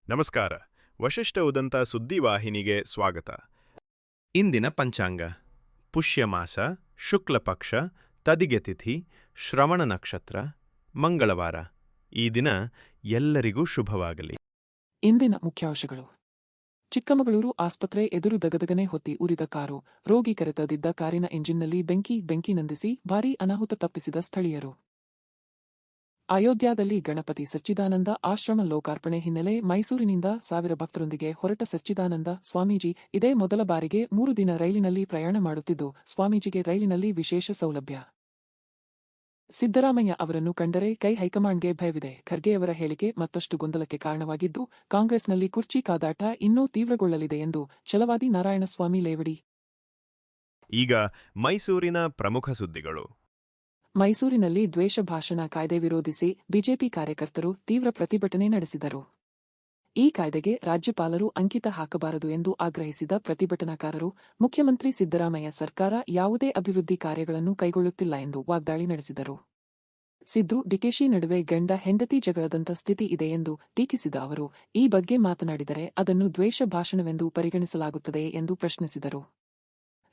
ನಮಸ್ಕಾರ. ವಶಿಷ್ಠ ಉದಂತ ಸುದ್ದಿವಾಹಿನಿಗೆ ಸ್ವಾಗತ. ಇಂದಿನ ಪಂಚಾಂಗ: ಪುಷ್ಯಮಾಸ, ಶುಕ್ಲಪಕ್ಷ, ತದಿಗೆ ತಿಥಿ, ಶ್ರವಣ ನಕ್ಷತ್ರ, ಮಂಗಳವಾರ. ಈ ದಿನ ಎಲ್ಲರಿಗೂ ಶುಭವಾಗಲಿ. ಇಂದಿನ ಮುಖ್ಯಾಂಶಗಳು: ಚಿಕ್ಕಮಗಳೂರು ಆಸ್ಪತ್ರೆ ಎದುರು ದಗದಗನೆ ಹೊತ್ತಿ ಉರಿದ ಕಾರು, ರೋಗಿ ಕರೆತಂದಿದ್ದ ಕಾರಿನ ಎಂಜಿನ್ನಲ್ಲಿ ಬೆಂಕಿ ನಂದಿಸಿ ಭಾರೀ ಅನಾಹುತ ತಪ್ಪಿಸಿದ ಸ್ಥಳೀಯರು. ಅಯೋಧ್ಯದಲ್ಲಿ ಗಣಪತಿ ಸಚ್ಚಿದಾನಂದ ಆಶ್ರಮ ಲೋಕಾರ್ಪಣೆ ಹಿನ್ನೆಲೆ ಮೈಸೂರಿನಿಂದ 1000 ಭಕ್ತರೊಂದಿಗೆ ಹೊರಟ ಸಚ್ಚಿದಾನಂದ ಸ್ವಾಮೀಜಿ ಇದೇ ಮೊದಲ ಬಾರಿಗೆ 3 ದಿನ ರೈಲಿನಲ್ಲಿ ಪ್ರಯಾಣ ಮಾಡುತ್ತಿದ್ದು, ಸ್ವಾಮೀಜಿಗೆ ರೈಲಿನಲ್ಲಿ ವಿಶೇಷ ಸೌಲಭ್ಯ. ಸಿದ್ದರಾಮಯ್ಯ ಅವರನ್ನು ಕಂಡರೆ ಹೈಕಮಾಂಡ್ಗೆ ಭಯವಿದೆ. ಖರ್ಗೆಯವರ ಹೇಳಿಕೆ ಮತ್ತಷ್ಟು ಗೊಂದಲಕ್ಕೆ ಕಾರಣವಾಗಿದ್ದು, ಕಾಂಗ್ರೆಸ್ನಲ್ಲಿ ಕುರ್ಚಿ ಕಾದಾಟ ಇನ್ನೂ ತೀವ್ರಗೊಳ್ಳಲಿದೆ ಎಂದು ಛಲವಾದಿ ನಾರಾಯಣಸ್ವಾಮಿ ಲೇವಡಿ. ಈಗ ಮೈಸೂರಿನ ಪ್ರಮುಖ ಸುದ್ದಿಗಳು. ಮೈಸೂರಿನಲ್ಲಿ ದ್ವೇಷ ಭಾಷಣ ಕಾಯ್ದೆ ವಿರೋಧಿಸಿ ಬಿಜೆಪಿ ಕಾರ್ಯಕರ್ತರು ತೀವ್ರ ಪ್ರತಿಭಟನೆ ನಡೆಸಿದರು. ಈ ಕಾಯ್ದೆಗೆ ರಾಜ್ಯಪಾಲರು ಅಂಕಿತ ಹಾಕಬಾರದು ಎಂದು ಆಗ್ರಹಿಸಿದ ಪ್ರತಿಭಟನಾಕಾರರು, ಮುಖ್ಯಮಂತ್ರಿ ಸಿದ್ದರಾಮಯ್ಯ ಸರ್ಕಾರ ಯಾವುದೇ ಅಭಿವೃದ್ಧಿ ಕಾರ್ಯಗಳನ್ನು ಕೈಗೊಳ್ಳುತ್ತಿಲ್ಲ ಎಂದು ವಾಗ್ದಾಳಿ ನಡೆಸಿದರು. ಸಿದ್ದು, ಡಿಕೆಶಿ ನಡುವೆ ಗಂಡ ಹೆಂಡತಿ ಜಗಳದಂತ ಸ್ಥಿತಿ ಇದೆ ಎಂದು ಟೀಕಿಸಿದ ಅವರು, ಈ ಬಗ್ಗೆ ಮಾತನಾಡಿದರೆ ಅದನ್ನು ದ್ವೇಷ ಭಾಷಣವೆಂದು ಪರಿಗಣಿಸಲಾಗುತ್ತದೆಯೇ ಎಂದು ಪ್ರಶ್ನಿಸಿದರು.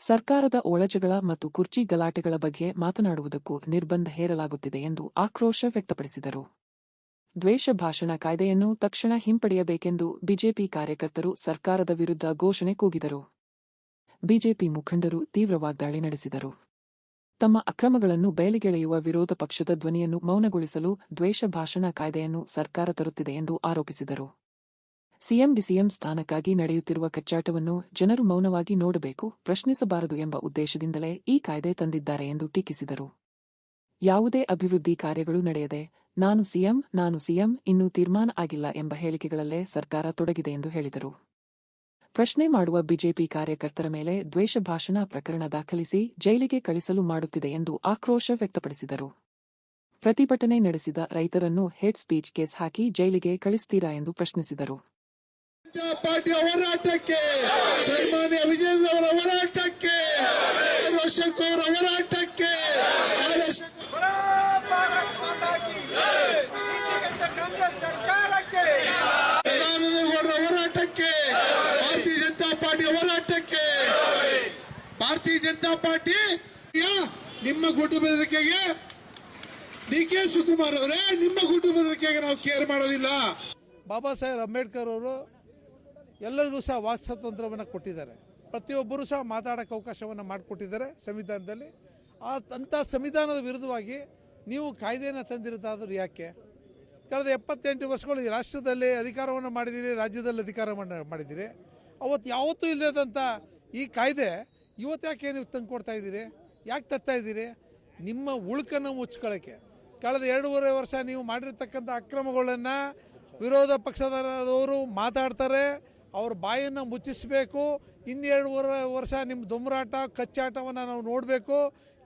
ಸರ್ಕಾರದ ಒಳಜಗಳ ಮತ್ತು ಕುರ್ಚಿ ಗಲಾಟೆಗಳ ಬಗ್ಗೆ ಮಾತನಾಡುವುದಕ್ಕೂ ನಿರ್ಬಂಧ ಹೇರಲಾಗುತ್ತಿದೆ ಎಂದು ಆಕ್ರೋಶ ವ್ಯಕ್ತಪಡಿಸಿದರು. ದ್ವೇಷ ಭಾಷಣ ಕಾಯ್ದೆಯನ್ನು ತಕ್ಷಣ ಹಿಂಪಡೆಯಬೇಕೆಂದು ಬಿಜೆಪಿ ಕಾರ್ಯಕರ್ತರು ಸರ್ಕಾರದ ವಿರುದ್ಧ ಘೋಷಣೆ ಕೂಗಿದರು. ಬಿಜೆಪಿ ಮುಖಂಡರು ತೀವ್ರ ವಾಗ್ದಾಳಿ ನಡೆಸಿದರು. ತಮ್ಮ ಅಕ್ರಮಗಳನ್ನು ಬಯಲಿಗೆಳೆಯುವ ವಿರೋಧ ಪಕ್ಷದ ಧ್ವನಿಯನ್ನು ಮೌನಗೊಳಿಸಲು ದ್ವೇಷ ಭಾಷಣ ಕಾಯ್ದೆಯನ್ನು ಸರ್ಕಾರ ತರುತ್ತಿದೆ ಎಂದು ಆರೋಪಿಸಿದರು. ಸಿಎಂ ಡಿಸಿಎಂ ಸ್ಥಾನಕ್ಕಾಗಿ ನಡೆಯುತ್ತಿರುವ ಕಚ್ಚಾಟವನ್ನು ಜನರು ಮೌನವಾಗಿ ನೋಡಬೇಕು, ಪ್ರಶ್ನಿಸಬಾರದು ಎಂಬ ಉದ್ದೇಶದಿಂದಲೇ ಈ ಕಾಯ್ದೆ ತಂದಿದ್ದಾರೆ ಎಂದು ಟೀಕಿಸಿದರು. ಯಾವುದೇ ಅಭಿವೃದ್ಧಿ ಕಾರ್ಯಗಳು ನಡೆಯದೆ ನಾನು ಸಿಎಂ ಇನ್ನೂ ತೀರ್ಮಾನ ಆಗಿಲ್ಲ ಎಂಬ ಹೇಳಿಕೆಗಳಲ್ಲೇ ಸರ್ಕಾರ ತೊಡಗಿದೆ ಎಂದು ಹೇಳಿದರು. ಪ್ರಶ್ನೆ ಮಾಡುವ ಬಿಜೆಪಿ ಕಾರ್ಯಕರ್ತರ ಮೇಲೆ ದ್ವೇಷ ಭಾಷಣ ಪ್ರಕರಣ ದಾಖಲಿಸಿ ಜೈಲಿಗೆ ಕಳಿಸಲು ಮಾಡುತ್ತಿದೆ ಎಂದು ಆಕ್ರೋಶ ವ್ಯಕ್ತಪಡಿಸಿದರು. ಪ್ರತಿಭಟನೆ ನಡೆಸಿದ ರೈತರನ್ನು ಹೇಟ್ ಸ್ಪೀಚ್ ಕೇಸ್ ಹಾಕಿ ಜೈಲಿಗೆ ಕಳಿಸ್ತೀರಾ ಎಂದು ಪ್ರಶ್ನಿಸಿದರು. ಪಾರ್ಟಿಯ ಹೋರಾಟಕ್ಕೆ, ಸನ್ಮಾನ್ಯ ವಿಜೇಂದ್ರ ಅವರ ಹೋರಾಟಕ್ಕೆ, ಅಶೋಕ್ ಅವರ ಹೋರಾಟಕ್ಕೆ, ಸದಾನಂದಗೌಡರ ಹೋರಾಟಕ್ಕೆ, ಭಾರತೀಯ ಜನತಾ ಪಾರ್ಟಿಯ ಹೋರಾಟಕ್ಕೆ, ಭಾರತೀಯ ಜನತಾ ಪಾರ್ಟಿ ನಿಮ್ಮ ಗುಡ್ಡು ಬೆದರಿಕೆಗೆ ಡಿಕೆ ಶಿವಕುಮಾರ್ ಅವರೇ, ನಿಮ್ಮ ಗುಡ್ಡು ಬೆದರಿಕೆಗೆ ನಾವು ಕೇರ್ ಮಾಡೋದಿಲ್ಲ. ಬಾಬಾ ಸಾಹೇಬ್ ಅಂಬೇಡ್ಕರ್ ಅವರು ಎಲ್ಲರಿಗೂ ಸಹ ವಾಕ್ ಸ್ವಾತಂತ್ರ್ಯವನ್ನು ಕೊಟ್ಟಿದ್ದಾರೆ. ಪ್ರತಿಯೊಬ್ಬರೂ ಸಹ ಮಾತಾಡೋಕ್ಕೆ ಅವಕಾಶವನ್ನು ಮಾಡಿಕೊಟ್ಟಿದ್ದಾರೆ ಸಂವಿಧಾನದಲ್ಲಿ. ಅಂಥ ಸಂವಿಧಾನದ ವಿರುದ್ಧವಾಗಿ ನೀವು ಕಾಯ್ದೆಯನ್ನು ತಂದಿರೋದಾದರೂ ಯಾಕೆ? ಕಳೆದ 78 ವರ್ಷಗಳು ಈ ರಾಷ್ಟ್ರದಲ್ಲಿ ಅಧಿಕಾರವನ್ನು ಮಾಡಿದ್ದೀರಿ, ರಾಜ್ಯದಲ್ಲಿ ಅಧಿಕಾರವನ್ನು ಮಾಡಿದ್ದೀರಿ. ಅವತ್ತು ಯಾವತ್ತೂ ಇಲ್ಲದಂಥ ಈ ಕಾಯ್ದೆ ಇವತ್ತು ಯಾಕೆ ನೀವು ತಂದು ಕೊಡ್ತಾ ಇದ್ದೀರಿ? ಯಾಕೆ ತರ್ತಾ ಇದ್ದೀರಿ? ನಿಮ್ಮ ಉಳುಕನ್ನು ಮುಚ್ಕೊಳ್ಳೋಕ್ಕೆ. ಕಳೆದ 2.5 ವರ್ಷ ನೀವು ಮಾಡಿರ್ತಕ್ಕಂಥ ಅಕ್ರಮಗಳನ್ನು ವಿರೋಧ ಪಕ್ಷದವರು ಮಾತಾಡ್ತಾರೆ, ಅವ್ರ ಬಾಯನ್ನು ಮುಚ್ಚಿಸಬೇಕು. 2.5 ವರ್ಷ ನಿಮ್ಮ ದೊಂಬರಾಟ ಕಚ್ಚಾಟವನ್ನು ನಾವು ನೋಡಬೇಕು.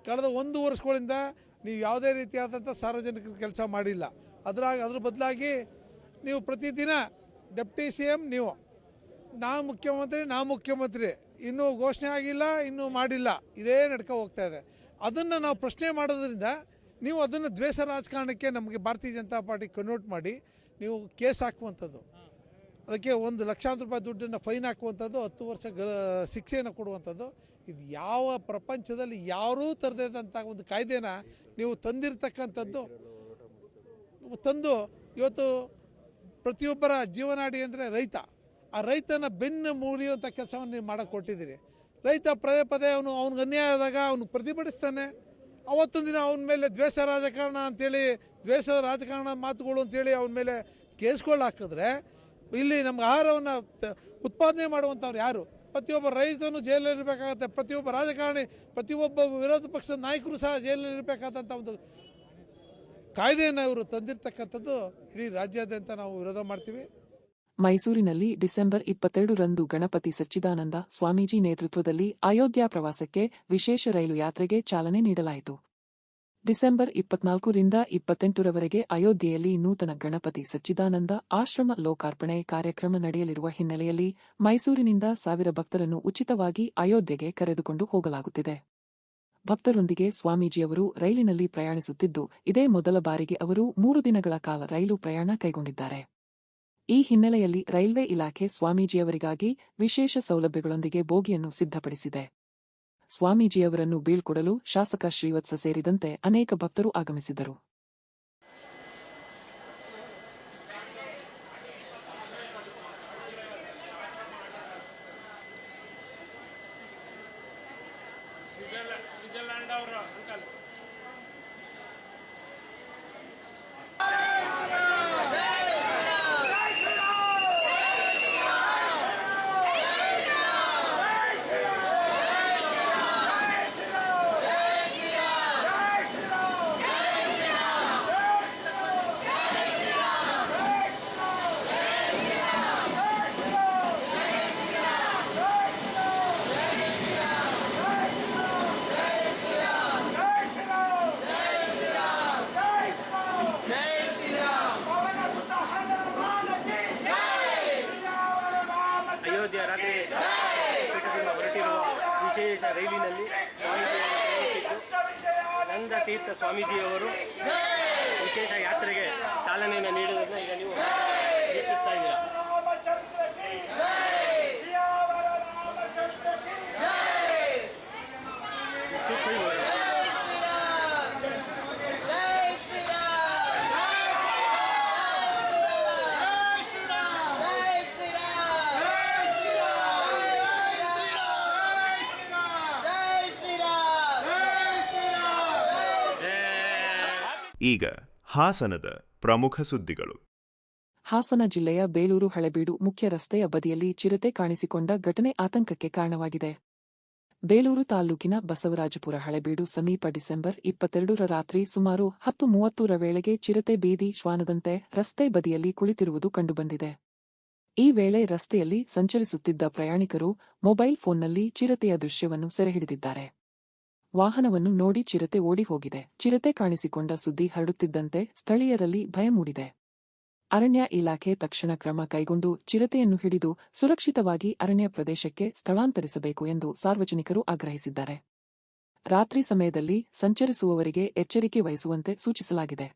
ಕಳೆದ 1 ವರ್ಷಗಳಿಂದ ನೀವು ಯಾವುದೇ ರೀತಿಯಾದಂಥ ಸಾರ್ವಜನಿಕರ ಕೆಲಸ ಮಾಡಿಲ್ಲ. ಅದ್ರ ಬದಲಾಗಿ ನೀವು ಪ್ರತಿದಿನ ಡೆಪ್ಟಿ CM ನೀವು, ನಾ ಮುಖ್ಯಮಂತ್ರಿ ಇನ್ನೂ ಘೋಷಣೆ ಆಗಿಲ್ಲ, ಇನ್ನೂ ಮಾಡಿಲ್ಲ, ಇದೇ ನಡ್ಕೊ ಹೋಗ್ತಾ ಇದೆ. ಅದನ್ನು ನಾವು ಪ್ರಶ್ನೆ ಮಾಡೋದ್ರಿಂದ ನೀವು ಅದನ್ನು ದ್ವೇಷ ರಾಜಕಾರಣಕ್ಕೆ ನಮಗೆ ಭಾರತೀಯ ಜನತಾ ಪಾರ್ಟಿ ಕನ್ವರ್ಟ್ ಮಾಡಿ ನೀವು ಕೇಸ್ ಹಾಕುವಂಥದ್ದು, ಅದಕ್ಕೆ 1 ಲಕ್ಷಾಂತರ ರೂಪಾಯಿ ದುಡ್ಡನ್ನು ಫೈನ್ ಹಾಕುವಂಥದ್ದು, 10 ವರ್ಷ ಶಿಕ್ಷೆಯನ್ನು ಕೊಡುವಂಥದ್ದು, ಇದು ಯಾವ ಪ್ರಪಂಚದಲ್ಲಿ ಯಾರೂ ತರದಂಥ ಒಂದು ಕಾಯ್ದೆನ ನೀವು ತಂದಿರತಕ್ಕಂಥದ್ದು ತಂದು ಇವತ್ತು ಪ್ರತಿಯೊಬ್ಬರ ಜೀವನಾಡಿ ಅಂದರೆ ರೈತ, ಆ ರೈತನ ಬೆನ್ನು ಮುರಿಯುವಂಥ ಕೆಲಸವನ್ನು ನೀವು ಮಾಡೋಕ್ಕೆ ಕೊಟ್ಟಿದ್ದೀರಿ. ರೈತ ಪದೇ ಅವ್ನಿಗೆ ಅನ್ಯಾಯ ಆದಾಗ ಅವನು ಪ್ರತಿಭಟಿಸ್ತಾನೆ. ಅವತ್ತೊಂದು ದಿನ ಅವನ ಮೇಲೆ ದ್ವೇಷ ರಾಜಕಾರಣ ಅಂತೇಳಿ, ದ್ವೇಷದ ರಾಜಕಾರಣ ಮಾತುಗಳು ಅಂತೇಳಿ ಅವನ ಮೇಲೆ ಕೇಸ್ಗಳು ಹಾಕಿದ್ರೆ ಇಲ್ಲಿ ನಮ್ಗೆ ಆಹಾರವನ್ನು ಉತ್ಪಾದನೆ ಮಾಡುವಂಥವ್ರು ಯಾರು? ಪ್ರತಿಯೊಬ್ಬ ರೈತನು ಜೈಲಲ್ಲಿರಬೇಕಾಗತ್ತೆ, ಪ್ರತಿಯೊಬ್ಬ ರಾಜಕಾರಣಿ, ಪ್ರತಿಯೊಬ್ಬ ವಿರೋಧ ಪಕ್ಷದ ನಾಯಕರು ಸಹ ಜೈಲಲ್ಲಿರಬೇಕಾದಂಥ ಒಂದು ಕಾಯ್ದೆಯನ್ನು ಇವರು ತಂದಿರತಕ್ಕಂಥದ್ದು ಇಡೀ ರಾಜ್ಯಾದ್ಯಂತ ನಾವು ವಿರೋಧ ಮಾಡ್ತೀವಿ. ಮೈಸೂರಿನಲ್ಲಿ ಡಿಸೆಂಬರ್ 22ರಂದು ಗಣಪತಿ ಸಚ್ಚಿದಾನಂದ ಸ್ವಾಮೀಜಿ ನೇತೃತ್ವದಲ್ಲಿ ಅಯೋಧ್ಯ ಪ್ರವಾಸಕ್ಕೆ ವಿಶೇಷ ರೈಲು ಯಾತ್ರೆಗೆ ಚಾಲನೆ ನೀಡಲಾಯಿತು. ಡಿಸೆಂಬರ್ 24ರಿಂದ 28ರವರೆಗೆ ಅಯೋಧ್ಯೆಯಲ್ಲಿ ನೂತನ ಗಣಪತಿ ಸಚ್ಚಿದಾನಂದ ಆಶ್ರಮ ಲೋಕಾರ್ಪಣೆ ಕಾರ್ಯಕ್ರಮ ನಡೆಯಲಿರುವ ಹಿನ್ನೆಲೆಯಲ್ಲಿ ಮೈಸೂರಿನಿಂದ 1000 ಭಕ್ತರನ್ನು ಉಚಿತವಾಗಿ ಅಯೋಧ್ಯೆಗೆ ಕರೆದುಕೊಂಡು ಹೋಗಲಾಗುತ್ತಿದೆ. ಭಕ್ತರೊಂದಿಗೆ ಸ್ವಾಮೀಜಿಯವರು ರೈಲಿನಲ್ಲಿ ಪ್ರಯಾಣಿಸುತ್ತಿದ್ದು, ಇದೇ ಮೊದಲ ಬಾರಿಗೆ ಅವರು 3 ದಿನಗಳ ಕಾಲ ರೈಲು ಪ್ರಯಾಣ ಕೈಗೊಂಡಿದ್ದಾರೆ. ಈ ಹಿನ್ನೆಲೆಯಲ್ಲಿ ರೈಲ್ವೆ ಇಲಾಖೆ ಸ್ವಾಮೀಜಿಯವರಿಗಾಗಿ ವಿಶೇಷ ಸೌಲಭ್ಯಗಳೊಂದಿಗೆ ಬೋಗಿಯನ್ನು ಸಿದ್ಧಪಡಿಸಿದೆ. ಸ್ವಾಮೀಜಿಯವರನ್ನು ಬೀಳ್ಕೊಡಲು ಶಾಸಕ ಶ್ರೀವತ್ಸ ಸೇರಿದಂತೆ ಅನೇಕ ಭಕ್ತರು ಆಗಮಿಸಿದರು. ಅಯೋಧ್ಯೆ ರಾತ್ರಿ ಪೀಠದಿಂದ ಹೊರಟಿರುವ ವಿಶೇಷ ರೈಲಿನಲ್ಲಿ ನಂದ ತೀರ್ಥ ಸ್ವಾಮೀಜಿಯವರು ವಿಶೇಷ ಯಾತ್ರೆಗೆ ಚಾಲನೆಯನ್ನು ನೀಡುವುದನ್ನು ಈಗ ನೀವು ವೀಕ್ಷಿಸ್ತಾ ಇದ್ದೀರಾ. ಈಗ ಹಾಸನದ ಪ್ರಮುಖ ಸುದ್ದಿಗಳು. ಹಾಸನ ಜಿಲ್ಲೆಯ ಬೇಲೂರು ಹಳೆಬೀಡು ಮುಖ್ಯ ರಸ್ತೆಯ ಬದಿಯಲ್ಲಿ ಚಿರತೆ ಕಾಣಿಸಿಕೊಂಡ ಘಟನೆ ಆತಂಕಕ್ಕೆ ಕಾರಣವಾಗಿದೆ. ಬೇಲೂರು ತಾಲ್ಲೂಕಿನ ಬಸವರಾಜಪುರ ಹಳೆಬೀಡು ಸಮೀಪ ಡಿಸೆಂಬರ್ 22ರ ರಾತ್ರಿ ಸುಮಾರು 10:30ರ ವೇಳೆಗೆ ಚಿರತೆ ಬೀದಿ ಶ್ವಾನದಂತೆ ರಸ್ತೆ ಬದಿಯಲ್ಲಿ ಕುಳಿತಿರುವುದು ಕಂಡುಬಂದಿದೆ. ಈ ವೇಳೆ ರಸ್ತೆಯಲ್ಲಿ ಸಂಚರಿಸುತ್ತಿದ್ದ ಪ್ರಯಾಣಿಕರು ಮೊಬೈಲ್ ಫೋನ್ನಲ್ಲಿ ಚಿರತೆಯ ದೃಶ್ಯವನ್ನು ಸೆರೆಹಿಡಿದಿದ್ದಾರೆ. ವಾಹನವನ್ನು ನೋಡಿ ಚಿರತೆ ಓಡಿ ಹೋಗಿದೆ. ಚಿರತೆ ಕಾಣಿಸಿಕೊಂಡ ಸುದ್ದಿ ಹರಡುತ್ತಿದ್ದಂತೆ ಸ್ಥಳೀಯರಲ್ಲಿ ಭಯ ಮೂಡಿದೆ. ಅರಣ್ಯ ಇಲಾಖೆ ತಕ್ಷಣ ಕ್ರಮ ಕೈಗೊಂಡು ಚಿರತೆಯನ್ನು ಹಿಡಿದು ಸುರಕ್ಷಿತವಾಗಿ ಅರಣ್ಯ ಪ್ರದೇಶಕ್ಕೆ ಸ್ಥಳಾಂತರಿಸಬೇಕು ಎಂದು ಸಾರ್ವಜನಿಕರು ಆಗ್ರಹಿಸಿದ್ದಾರೆ. ರಾತ್ರಿ ಸಮಯದಲ್ಲಿ ಸಂಚರಿಸುವವರಿಗೆ ಎಚ್ಚರಿಕೆ ವಹಿಸುವಂತೆ ಸೂಚಿಸಲಾಗಿದೆ.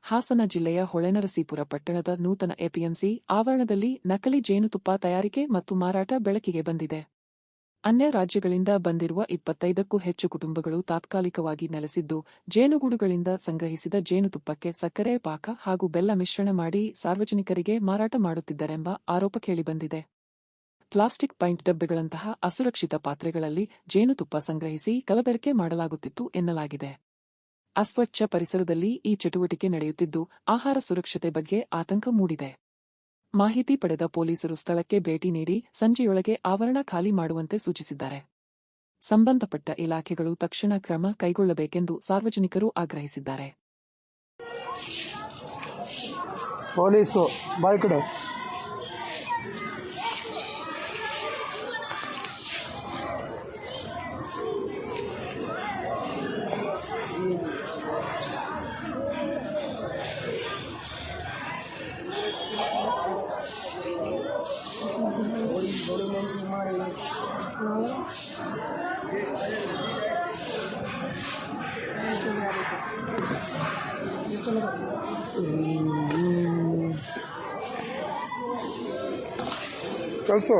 ಹಾಸನ ಜಿಲ್ಲೆಯ ಹೊಳೆನರಸೀಪುರ ಪಟ್ಟಣದ ನೂತನ ಎಪಿಎಂಸಿ ಆವರಣದಲ್ಲಿ ನಕಲಿ ಜೇನುತುಪ್ಪ ತಯಾರಿಕೆ ಮತ್ತು ಮಾರಾಟ ಬೆಳಕಿಗೆ ಬಂದಿದೆ. ಅನ್ಯ ರಾಜ್ಯಗಳಿಂದ ಬಂದಿರುವ 25ಕ್ಕೂ ಹೆಚ್ಚು ಕುಟುಂಬಗಳು ತಾತ್ಕಾಲಿಕವಾಗಿ ನೆಲೆಸಿದ್ದು, ಜೇನುಗೂಡುಗಳಿಂದ ಸಂಗ್ರಹಿಸಿದ ಜೇನುತುಪ್ಪಕ್ಕೆ ಸಕ್ಕರೆ, ಪಾಕ ಹಾಗೂ ಬೆಲ್ಲ ಮಿಶ್ರಣ ಮಾಡಿ ಸಾರ್ವಜನಿಕರಿಗೆ ಮಾರಾಟ ಮಾಡುತ್ತಿದ್ದರೆಂಬ ಆರೋಪ ಕೇಳಿಬಂದಿದೆ. ಪ್ಲಾಸ್ಟಿಕ್ ಪೈಂಟ್ ಡಬ್ಬೆಗಳಂತಹ ಅಸುರಕ್ಷಿತ ಪಾತ್ರೆಗಳಲ್ಲಿ ಜೇನುತುಪ್ಪ ಸಂಗ್ರಹಿಸಿ ಕಲಬೆರಕೆ ಮಾಡಲಾಗುತ್ತಿತ್ತು ಎನ್ನಲಾಗಿದೆ. ಅಸ್ವಚ್ಛ ಪರಿಸರದಲ್ಲಿ ಈ ಚಟುವಟಿಕೆ ನಡೆಯುತ್ತಿದ್ದು, ಆಹಾರ ಸುರಕ್ಷತೆ ಬಗ್ಗೆ ಆತಂಕ ಮೂಡಿದೆ. ಮಾಹಿತಿ ಪಡೆದ ಪೊಲೀಸರು ಸ್ಥಳಕ್ಕೆ ಭೇಟಿ ನೀಡಿ ಸಂಜೆಯೊಳಗೆ ಆವರಣ ಖಾಲಿ ಮಾಡುವಂತೆ ಸೂಚಿಸಿದ್ದಾರೆ. ಸಂಬಂಧಪಟ್ಟ ಇಲಾಖೆಗಳು ತಕ್ಷಣ ಕ್ರಮ ಕೈಗೊಳ್ಳಬೇಕೆಂದು ಸಾರ್ವಜನಿಕರು ಆಗ್ರಹಿಸಿದ್ದಾರೆ. ಪೊಲೀಸು ಬಾಯ್ ಕಡೆ ಕಳಿಸು.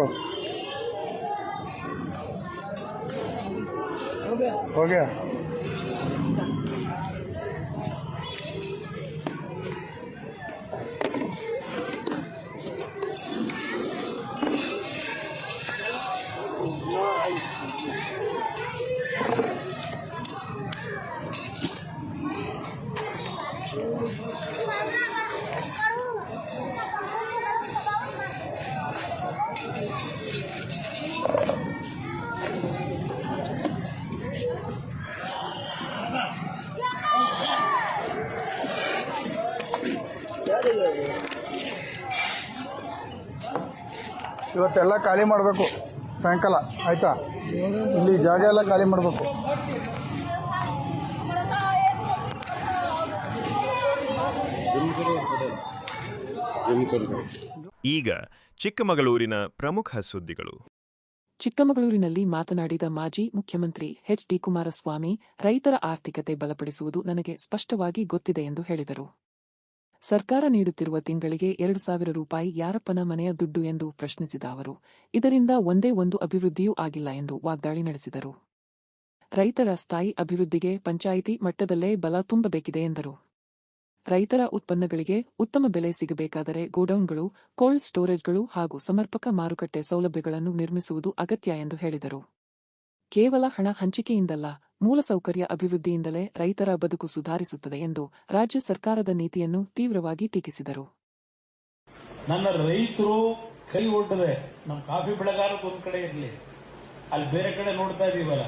हो गया. ಇವತ್ತೆಲ್ಲ ಖಾಲಿ ಮಾಡಬೇಕು. ಸಾಯಂಕಾಲ ಆಯಿತಾ. ಇಲ್ಲಿ ಜಾಗ ಎಲ್ಲ ಖಾಲಿ ಮಾಡಬೇಕು. ಈಗ ಚಿಕ್ಕಮಗಳೂರಿನ ಪ್ರಮುಖ ಸುದ್ದಿಗಳು. ಚಿಕ್ಕಮಗಳೂರಿನಲ್ಲಿ ಮಾತನಾಡಿದ ಮಾಜಿ ಮುಖ್ಯಮಂತ್ರಿ ಎಚ್.ಡಿ. ಕುಮಾರಸ್ವಾಮಿ, ರೈತರ ಆರ್ಥಿಕತೆ ಬಲಪಡಿಸುವುದು ನನಗೆ ಸ್ಪಷ್ಟವಾಗಿ ಗೊತ್ತಿದೆ ಎಂದು ಹೇಳಿದರು. ಸರ್ಕಾರ ನೀಡುತ್ತಿರುವ ತಿಂಗಳಿಗೆ 2,000 ರೂಪಾಯಿ ಯಾರಪ್ಪನ ಮನೆಯ ದುಡ್ಡು ಎಂದು ಪ್ರಶ್ನಿಸಿದ ಅವರು, ಇದರಿಂದ ಒಂದೇ ಒಂದು ಅಭಿವೃದ್ಧಿಯೂ ಆಗಿಲ್ಲ ಎಂದು ವಾಗ್ದಾಳಿ ನಡೆಸಿದರು. ರೈತರ ಸ್ಥಾಯಿ ಅಭಿವೃದ್ಧಿಗೆ ಪಂಚಾಯಿತಿ ಮಟ್ಟದಲ್ಲೇ ಬಲ ತುಂಬಬೇಕಿದೆ ಎಂದರು. ರೈತರ ಉತ್ಪನ್ನಗಳಿಗೆ ಉತ್ತಮ ಬೆಲೆ ಸಿಗಬೇಕಾದರೆ ಗೋಡೌನ್ಗಳು, ಕೋಲ್ಡ್ ಸ್ಟೋರೇಜ್ಗಳು ಹಾಗೂ ಸಮರ್ಪಕ ಮಾರುಕಟ್ಟೆ ಸೌಲಭ್ಯಗಳನ್ನು ನಿರ್ಮಿಸುವುದು ಅಗತ್ಯ ಎಂದು ಹೇಳಿದರು. ಕೇವಲ ಹಣ ಹಂಚಿಕೆಯಿಂದಲ್ಲ, ಮೂಲಸೌಕರ್ಯ ಅಭಿವೃದ್ಧಿಯಿಂದಲೇ ರೈತರ ಬದುಕು ಸುಧಾರಿಸುತ್ತದೆ ಎಂದು ರಾಜ್ಯ ಸರ್ಕಾರದ ನೀತಿಯನ್ನು ತೀವ್ರವಾಗಿ ಟೀಕಿಸಿದರು. ನನ್ನ ರೈತರು ಕೈ ಒಡ್ಡದೆ ನಮ್ಮ ಕಾಫಿ ಬೆಳೆಗಾರರು ಒಂದ್ ಕಡೆ ಇರಲಿ, ಅಲ್ಲಿ ಬೇರೆ ಕಡೆ ನೋಡ್ತಾ ಇದೀವಲ್ಲ,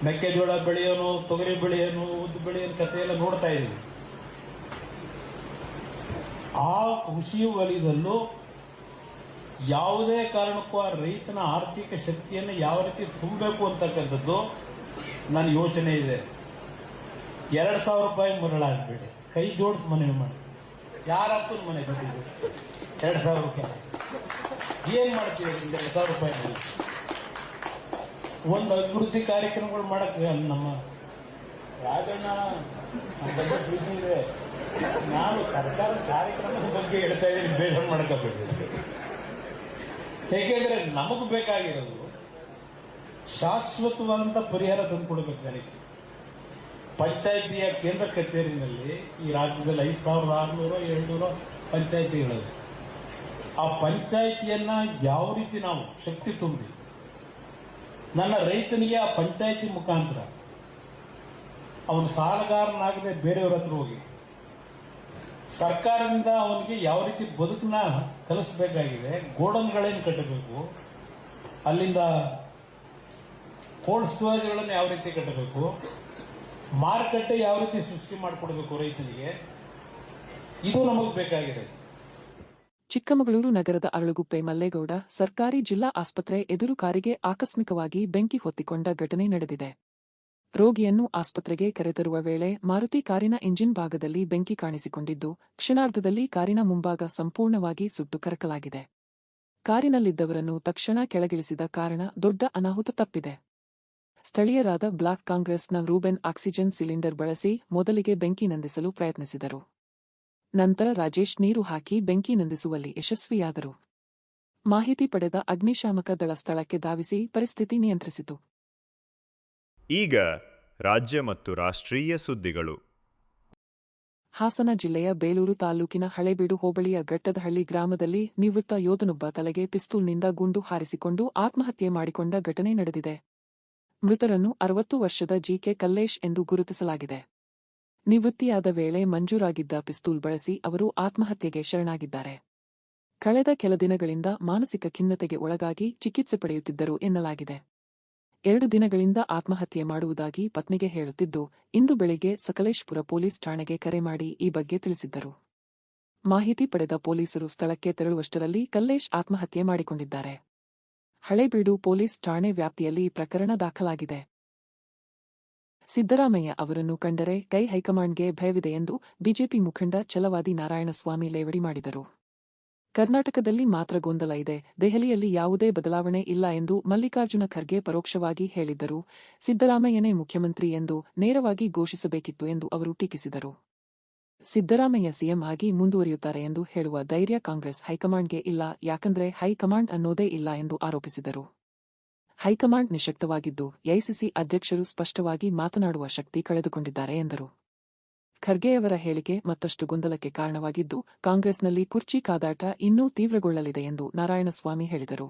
ಮೆಕ್ಕೆಜೋಳ ಬೆಳೆಯೋನು, ತೊಗರಿ ಬೆಳೆಯೋನು, ಉದ್ದು ಬೆಳೆಯೋನು ಕಥೆ ಎಲ್ಲ ನೋಡ್ತಾ ಇದೀವಿ. ಆ ಕೃಷಿ ವಲಯದಲ್ಲೂ ಯಾವುದೇ ಕಾರಣಕ್ಕೂ ಆ ರೈತನ ಆರ್ಥಿಕ ಶಕ್ತಿಯನ್ನು ಯಾವ ರೀತಿ ತುಂಬಬೇಕು ಅಂತಕ್ಕಂಥದ್ದು ನನ್ನ ಯೋಚನೆ ಇದೆ. 2,000 ರೂಪಾಯಿ ಮರಳಾಗಬೇಡಿ, ಕೈ ಜೋಡಿಸಿ ಮನವಿ ಮಾಡಿ. ಯಾರಪ್ಪನ ಮನೆ ಕಟ್ಟಿದ್ರು 2,000 ರೂಪಾಯಿ ಏನ್ ಮಾಡ್ತೀವಿ? 2,000 ರೂಪಾಯಿ ಒಂದು ಅಭಿವೃದ್ಧಿ ಕಾರ್ಯಕ್ರಮಗಳು ಮಾಡಕ್ಕೆ ನಮ್ಮ ರಾಜಣ್ಣ ಇದೆ. ನಾನು ಸರ್ಕಾರದ ಕಾರ್ಯಕ್ರಮದ ಬಗ್ಗೆ ಹೇಳ್ತಾ ಇದ್ದೀನಿ, ಬೇಜಾರು ಮಾಡ್ಕೋಬೇಡಿ. ಹೇಗೆಂದ್ರೆ ನಮಗೂ ಬೇಕಾಗಿರೋದು ಶಾಶ್ವತವಾದಂತ ಪರಿಹಾರ ತಂದುಕೊಡ್ಬೇಕು ನನಗೆ. ಪಂಚಾಯಿತಿಯ ಕೇಂದ್ರ ಕಚೇರಿನಲ್ಲಿ ಈ ರಾಜ್ಯದಲ್ಲಿ 5,600-700 ಪಂಚಾಯಿತಿಗಳಿವೆ. ಆ ಪಂಚಾಯಿತಿಯನ್ನ ಯಾವ ರೀತಿ ನಾವು ಶಕ್ತಿ ತುಂಬಿ ನನ್ನ ರೈತನಿಗೆ ಆ ಪಂಚಾಯಿತಿ ಮುಖಾಂತರ ಅವನು ಸಾಲಗಾರನಾಗದೆ ಬೇರೆಯವ್ರ ಹತ್ರ ಹೋಗಿ ಸರ್ಕಾರದಿಂದ ಅವನಿಗೆ ಯಾವ ರೀತಿ ಬದುಕನ್ನ ಕಲಿಸಬೇಕಾಗಿದೆ, ಗೋಡನ್ಗಳೇನು ಕಟ್ಟಬೇಕು, ಅಲ್ಲಿಂದ ಕೋಲ್ಡ್ ಸ್ಟೋರೇಜ್ಗಳನ್ನು ಯಾವ ರೀತಿ ಕಟ್ಟಬೇಕು, ಮಾರುಕಟ್ಟೆ ಯಾವ ರೀತಿ ಸೃಷ್ಟಿ ಮಾಡಿಕೊಡ್ಬೇಕು ರೈತನಿಗೆ, ಇದು ನಮಗೆ ಬೇಕಾಗಿದೆ. ಚಿಕ್ಕಮಗಳೂರು ನಗರದ ಅರಳುಗುಪ್ಪೆ ಮಲ್ಲೇಗೌಡ ಸರ್ಕಾರಿ ಜಿಲ್ಲಾ ಆಸ್ಪತ್ರೆ ಎದುರು ಕಾರಿಗೆ ಆಕಸ್ಮಿಕವಾಗಿ ಬೆಂಕಿ ಹೊತ್ತಿಕೊಂಡ ಘಟನೆ ನಡೆದಿದೆ. ರೋಗಿಯನ್ನು ಆಸ್ಪತ್ರೆಗೆ ಕರೆತರುವ ವೇಳೆ ಮಾರುತಿ ಕಾರಿನ ಇಂಜಿನ್ ಭಾಗದಲ್ಲಿ ಬೆಂಕಿ ಕಾಣಿಸಿಕೊಂಡಿದ್ದು, ಕ್ಷಣಾರ್ಧದಲ್ಲಿ ಕಾರಿನ ಮುಂಭಾಗ ಸಂಪೂರ್ಣವಾಗಿ ಸುಟ್ಟು ಕರಕಲಾಗಿದೆ. ಕಾರಿನಲ್ಲಿದ್ದವರನ್ನು ತಕ್ಷಣ ಕೆಳಗಿಳಿಸಿದ ಕಾರಣ ದೊಡ್ಡ ಅನಾಹುತ ತಪ್ಪಿದೆ. ಸ್ಥಳೀಯರಾದ ಬ್ಲಾಕ್ ಕಾಂಗ್ರೆಸ್ನ ರೂಬೆನ್ ಆಕ್ಸಿಜನ್ ಸಿಲಿಂಡರ್ ಬಳಸಿ ಮೊದಲಿಗೆ ಬೆಂಕಿ ನಂದಿಸಲು ಪ್ರಯತ್ನಿಸಿದರು. ನಂತರ ರಾಜೇಶ್ ನೀರು ಹಾಕಿ ಬೆಂಕಿ ನಂದಿಸುವಲ್ಲಿ ಯಶಸ್ವಿಯಾದರು. ಮಾಹಿತಿ ಪಡೆದ ಅಗ್ನಿಶಾಮಕ ದಳ ಸ್ಥಳಕ್ಕೆ ಧಾವಿಸಿ ಪರಿಸ್ಥಿತಿ ನಿಯಂತ್ರಿಸಿತು. ಈಗ ರಾಜ್ಯ ಮತ್ತು ರಾಷ್ಟ್ರೀಯ ಸುದ್ದಿಗಳು. ಹಾಸನ ಜಿಲ್ಲೆಯ ಬೇಲೂರು ತಾಲೂಕಿನ ಹಳೇಬೀಡು ಹೋಬಳಿಯ ಗಟ್ಟದಹಳ್ಳಿ ಗ್ರಾಮದಲ್ಲಿ ನಿವೃತ್ತ ಯೋಧನೊಬ್ಬ ತಲೆಗೆ ಪಿಸ್ತೂಲ್ನಿಂದ ಗುಂಡು ಹಾರಿಸಿಕೊಂಡು ಆತ್ಮಹತ್ಯೆ ಮಾಡಿಕೊಂಡ ಘಟನೆ ನಡೆದಿದೆ. ಮೃತರನ್ನು 60 ವರ್ಷದ ಜಿಕೆ ಕಲ್ಲೇಶ್ ಎಂದು ಗುರುತಿಸಲಾಗಿದೆ. ನಿವೃತ್ತಿಯಾದ ವೇಳೆ ಮಂಜೂರಾಗಿದ್ದ ಪಿಸ್ತೂಲ್ ಬಳಸಿ ಅವರು ಆತ್ಮಹತ್ಯೆಗೆ ಶರಣಾಗಿದ್ದಾರೆ. ಕಳೆದ ಕೆಲ ದಿನಗಳಿಂದ ಮಾನಸಿಕ ಖಿನ್ನತೆಗೆ ಒಳಗಾಗಿ ಚಿಕಿತ್ಸೆ ಪಡೆಯುತ್ತಿದ್ದರು ಎನ್ನಲಾಗಿದೆ. 2 ದಿನಗಳಿಂದ ಆತ್ಮಹತ್ಯೆ ಮಾಡುವುದಾಗಿ ಪತ್ನಿಗೆ ಹೇಳುತ್ತಿದ್ದು, ಇಂದು ಬೆಳಿಗ್ಗೆ ಸಕಲೇಶಪುರ ಪೊಲೀಸ್ ಠಾಣೆಗೆ ಕರೆ ಮಾಡಿ ಈ ಬಗ್ಗೆ ತಿಳಿಸಿದ್ದರು. ಮಾಹಿತಿ ಪಡೆದ ಪೊಲೀಸರು ಸ್ಥಳಕ್ಕೆ ತೆರಳುವಷ್ಟರಲ್ಲಿ ಕಲ್ಲೇಶ್ ಆತ್ಮಹತ್ಯೆ ಮಾಡಿಕೊಂಡಿದ್ದಾರೆ. ಹಳೇಬೀಡು ಪೊಲೀಸ್ ಠಾಣೆ ವ್ಯಾಪ್ತಿಯಲ್ಲಿ ಪ್ರಕರಣ ದಾಖಲಾಗಿದೆ. ಸಿದ್ದರಾಮಯ್ಯ ಅವರನ್ನು ಕಂಡರೆ ಕೈ ಹೈಕಮಾಂಡ್ಗೆ ಭಯವಿದೆ ಎಂದು ಬಿಜೆಪಿ ಮುಖಂಡ ಛಲವಾದಿ ನಾರಾಯಣಸ್ವಾಮಿ ಲೇವಡಿ ಮಾಡಿದರು. ಕರ್ನಾಟಕದಲ್ಲಿ ಮಾತ್ರ ಗೊಂದಲ ಇದೆ, ದೆಹಲಿಯಲ್ಲಿ ಯಾವುದೇ ಬದಲಾವಣೆ ಇಲ್ಲ ಎಂದು ಮಲ್ಲಿಕಾರ್ಜುನ ಖರ್ಗೆ ಪರೋಕ್ಷವಾಗಿ ಹೇಳಿದ್ದರು. ಸಿದ್ದರಾಮಯ್ಯನೇ ಮುಖ್ಯಮಂತ್ರಿ ಎಂದು ನೇರವಾಗಿ ಘೋಷಿಸಬೇಕಿತ್ತು ಎಂದು ಅವರು ಟೀಕಿಸಿದರು. ಸಿದ್ದರಾಮಯ್ಯ ಸಿಎಂ ಆಗಿ ಮುಂದುವರಿಯುತ್ತಾರೆ ಎಂದು ಹೇಳುವ ಧೈರ್ಯ ಕಾಂಗ್ರೆಸ್ ಹೈಕಮಾಂಡ್ಗೆ ಇಲ್ಲ, ಯಾಕಂದ್ರೆ ಹೈಕಮಾಂಡ್ ಅನ್ನೋದೇ ಇಲ್ಲ ಎಂದು ಆರೋಪಿಸಿದರು. ಹೈಕಮಾಂಡ್ ನಿಶಕ್ತವಾಗಿದ್ದು, ಎಐಸಿಸಿ ಅಧ್ಯಕ್ಷರು ಸ್ಪಷ್ಟವಾಗಿ ಮಾತನಾಡುವ ಶಕ್ತಿ ಕಳೆದುಕೊಂಡಿದ್ದಾರೆ ಎಂದರು. ಖರ್ಗೆಯವರ ಹೇಳಿಕೆ ಮತ್ತಷ್ಟು ಗೊಂದಲಕ್ಕೆ ಕಾರಣವಾಗಿದ್ದು, ಕಾಂಗ್ರೆಸ್ನಲ್ಲಿ ಕುರ್ಚಿ ಕಾದಾಟ ಇನ್ನೂ ತೀವ್ರಗೊಳ್ಳಲಿದೆ ಎಂದು ನಾರಾಯಣಸ್ವಾಮಿ ಹೇಳಿದರು.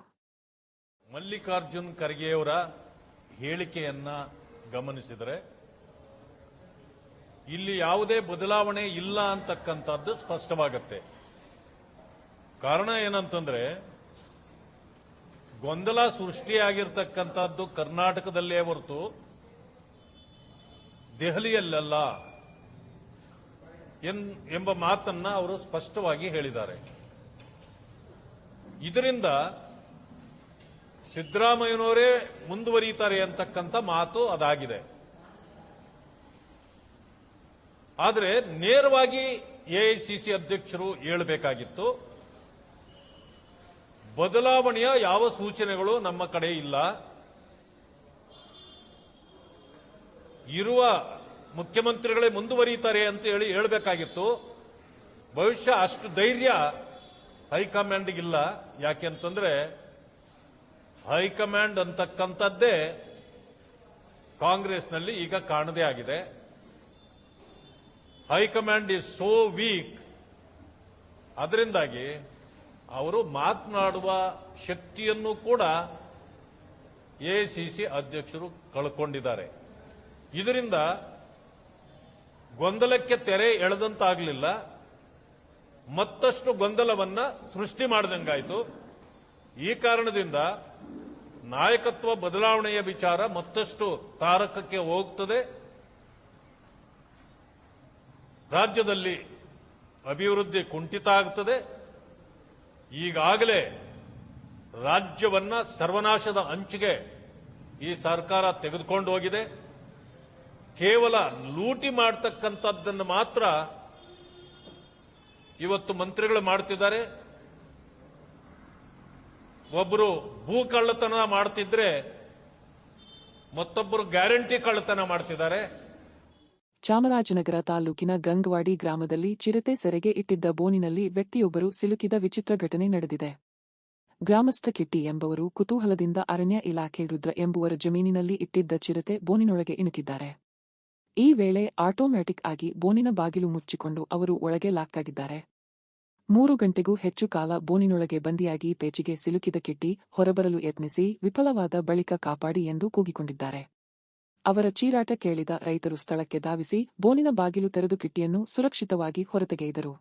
ಮಲ್ಲಿಕಾರ್ಜುನ್ ಖರ್ಗೆಯವರ ಹೇಳಿಕೆಯನ್ನ ಗಮನಿಸಿದರೆ ಇಲ್ಲಿ ಯಾವುದೇ ಬದಲಾವಣೆ ಇಲ್ಲ ಅಂತಕ್ಕಂಥದ್ದು ಸ್ಪಷ್ಟವಾಗುತ್ತೆ. ಕಾರಣ ಏನಂತಂದ್ರೆ, ಗೊಂದಲ ಸೃಷ್ಟಿಯಾಗಿರ್ತಕ್ಕಂಥದ್ದು ಕರ್ನಾಟಕದಲ್ಲೇ ಹೊರತು ದೆಹಲಿಯಲ್ಲ ಎಂಬ ಮಾತನ್ನ ಅವರು ಸ್ಪಷ್ಟವಾಗಿ ಹೇಳಿದ್ದಾರೆ. ಇದರಿಂದ ಸಿದ್ದರಾಮಯ್ಯನವರೇ ಮುಂದುವರಿತಾರೆ ಅಂತಕ್ಕಂಥ ಮಾತು ಅದಾಗಿದೆ. ಆದರೆ ನೇರವಾಗಿ ಎಐಸಿಸಿ ಅಧ್ಯಕ್ಷರು ಹೇಳಬೇಕಾಗಿತ್ತು, ಬದಲಾವಣೆಯ ಯಾವ ಸೂಚನೆಗಳು ನಮ್ಮ ಕಡೆ ಇಲ್ಲ, ಇರುವ ಮುಖ್ಯಮಂತ್ರಿಗಳೇ ಮುಂದುವರಿತಾರೆ ಅಂತ ಹೇಳಬೇಕಾಗಿತ್ತು. ಬಹುಶಃ ಅಷ್ಟು ಧೈರ್ಯ ಹೈಕಮಾಂಡ್ಗಿಲ್ಲ. ಯಾಕೆಂತಂದ್ರೆ ಹೈಕಮಾಂಡ್ ಅಂತಕ್ಕಂಥದ್ದೇ ಕಾಂಗ್ರೆಸ್ನಲ್ಲಿ ಈಗ ಕಾಣದೇ ಆಗಿದೆ. High command is so weak. ಅದರಿಂದಾಗಿ ಅವರು ಮಾತನಾಡುವ ಶಕ್ತಿಯನ್ನು ಕೂಡ ಎಐಸಿಸಿ ಅಧ್ಯಕ್ಷರು ಕಳ್ಕೊಂಡಿದ್ದಾರೆ. ಇದರಿಂದ ಗೊಂದಲಕ್ಕೆ ತೆರೆ ಎಳೆದಂತಾಗಲಿಲ್ಲ, ಮತ್ತಷ್ಟು ಗೊಂದಲವನ್ನ ಸೃಷ್ಟಿ ಮಾಡಿದಂಗಾಯಿತು. ಈ ಕಾರಣದಿಂದ ನಾಯಕತ್ವ ಬದಲಾವಣೆಯ ವಿಚಾರ ಮತ್ತಷ್ಟು ತಾರಕಕ್ಕೆ ಹೋಗ್ತದೆ. ರಾಜ್ಯದಲ್ಲಿ ಅಭಿವೃದ್ಧಿ ಕುಂಠಿತ ಆಗ್ತದೆ. ಈಗಾಗಲೇ ರಾಜ್ಯವನ್ನ ಸರ್ವನಾಶದ ಅಂಚಿಗೆ ಈ ಸರ್ಕಾರ ತೆಗೆದುಕೊಂಡು ಹೋಗಿದೆ. ಕೇವಲ ಲೂಟಿ ಮಾಡತಕ್ಕಂಥದ್ದನ್ನು ಮಾತ್ರ ಇವತ್ತು ಮಂತ್ರಿಗಳು ಮಾಡ್ತಿದ್ದಾರೆ. ಒಬ್ಬರು ಭೂ ಕಳ್ಳತನ ಮಾಡ್ತಿದ್ರೆ ಮತ್ತೊಬ್ಬರು ಗ್ಯಾರಂಟಿ ಕಳ್ಳತನ ಮಾಡ್ತಿದ್ದಾರೆ. ಚಾಮರಾಜನಗರ ತಾಲೂಕಿನ ಗಂಗವಾಡಿ ಗ್ರಾಮದಲ್ಲಿ ಚಿರತೆ ಸೆರೆಗೆ ಇಟ್ಟಿದ್ದ ಬೋನಿನಲ್ಲಿ ವ್ಯಕ್ತಿಯೊಬ್ಬರು ಸಿಲುಕಿದ ವಿಚಿತ್ರ ಘಟನೆ ನಡೆದಿದೆ. ಗ್ರಾಮಸ್ಥ ಕಿಟ್ಟಿ ಎಂಬುವರು ಕುತೂಹಲದಿಂದ ಅರಣ್ಯ ಇಲಾಖೆ ರುದ್ರ ಎಂಬುವರ ಜಮೀನಿನಲ್ಲಿ ಇಟ್ಟಿದ್ದ ಚಿರತೆ ಬೋನಿನೊಳಗೆ ಇಣುಕಿದ್ದಾರೆ. ಈ ವೇಳೆ ಆಟೋಮ್ಯಾಟಿಕ್ ಆಗಿ ಬೋನಿನ ಬಾಗಿಲು ಮುಚ್ಚಿಕೊಂಡು ಅವರು ಒಳಗೆ ಲಾಕ್ಕಾಗಿದ್ದಾರೆ. 3 ಗಂಟೆಗೂ ಹೆಚ್ಚು ಕಾಲ ಬೋನಿನೊಳಗೆ ಬಂದಿಯಾಗಿ ಪೇಚಿಗೆ ಸಿಲುಕಿದ ಕಿಟ್ಟಿ ಹೊರಬರಲು ಯತ್ನಿಸಿ ವಿಫಲವಾದ ಬಳಿಕ ಕಾಪಾಡಿ ಎಂದು ಕೂಗಿಕೊಂಡಿದ್ದಾರೆ. ಅವರ ಚೀರಾಟ ಕೇಳಿದ ರೈತರು ಸ್ಥಳಕ್ಕೆ ಧಾವಿಸಿ ಬೋನಿನ ಬಾಗಿಲು ತೆರೆದು ಕಿಟ್ಟಿಯನ್ನು ಸುರಕ್ಷಿತವಾಗಿ ಹೊರತೆಗೆಯ್ದರು.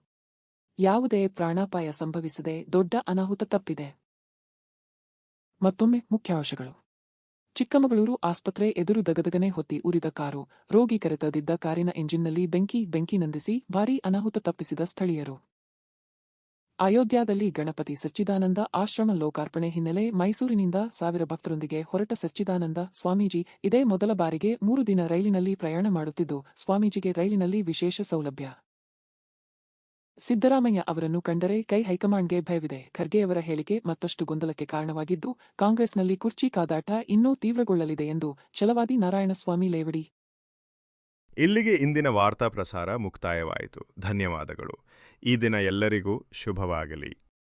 ಯಾವುದೇ ಪ್ರಾಣಾಪಾಯ ಸಂಭವಿಸದೆ ದೊಡ್ಡ ಅನಾಹುತ ತಪ್ಪಿದೆ. ಮತ್ತೊಮ್ಮೆ ಮುಖ್ಯಾಂಶಗಳು. ಚಿಕ್ಕಮಗಳೂರು ಆಸ್ಪತ್ರೆ ಎದುರು ದಗದಗನೆ ಹೊತ್ತಿ ಉರಿದ ಕಾರು, ರೋಗಿ ಕರೆತಂದಿದ್ದ ಕಾರಿನ ಎಂಜಿನ್ನಲ್ಲಿ ಬೆಂಕಿ ನಂದಿಸಿ ಭಾರೀ ಅನಾಹುತ ತಪ್ಪಿಸಿದ ಸ್ಥಳೀಯರು. ಅಯೋಧ್ಯಾದಲ್ಲಿ ಗಣಪತಿ ಸಚ್ಚಿದಾನಂದ ಆಶ್ರಮ ಲೋಕಾರ್ಪಣೆ ಹಿನ್ನೆಲೆ ಮೈಸೂರಿನಿಂದ 1000 ಭಕ್ತರೊಂದಿಗೆ ಹೊರಟ ಸಚ್ಚಿದಾನಂದ ಸ್ವಾಮೀಜಿ ಇದೇ ಮೊದಲ ಬಾರಿಗೆ 3 ದಿನ ರೈಲಿನಲ್ಲಿ ಪ್ರಯಾಣ ಮಾಡುತ್ತಿದ್ದು, ಸ್ವಾಮೀಜಿಗೆ ರೈಲಿನಲ್ಲಿ ವಿಶೇಷ ಸೌಲಭ್ಯ. ಸಿದ್ದರಾಮಯ್ಯ ಅವರನ್ನು ಕಂಡರೆ ಹೈಕಮಾಂಡ್ಗೆ ಭಯವಿದೆ. ಖರ್ಗೆಯವರ ಹೇಳಿಕೆ ಮತ್ತಷ್ಟು ಗೊಂದಲಕ್ಕೆ ಕಾರಣವಾಗಿದ್ದು, ಕಾಂಗ್ರೆಸ್ನಲ್ಲಿ ಕುರ್ಚಿ ಕಾದಾಟ ಇನ್ನೂ ತೀವ್ರಗೊಳ್ಳಲಿದೆ ಎಂದು ಛಲವಾದಿ ನಾರಾಯಣಸ್ವಾಮಿ ಲೇವಡಿ. ಇಲ್ಲಿಗೆ ಇಂದಿನ ವಾರ್ತಾ ಪ್ರಸಾರ ಮುಕ್ತಾಯವಾಯಿತು. ಧನ್ಯವಾದಗಳು. ಈ ದಿನ ಎಲ್ಲರಿಗೂ ಶುಭವಾಗಲಿ.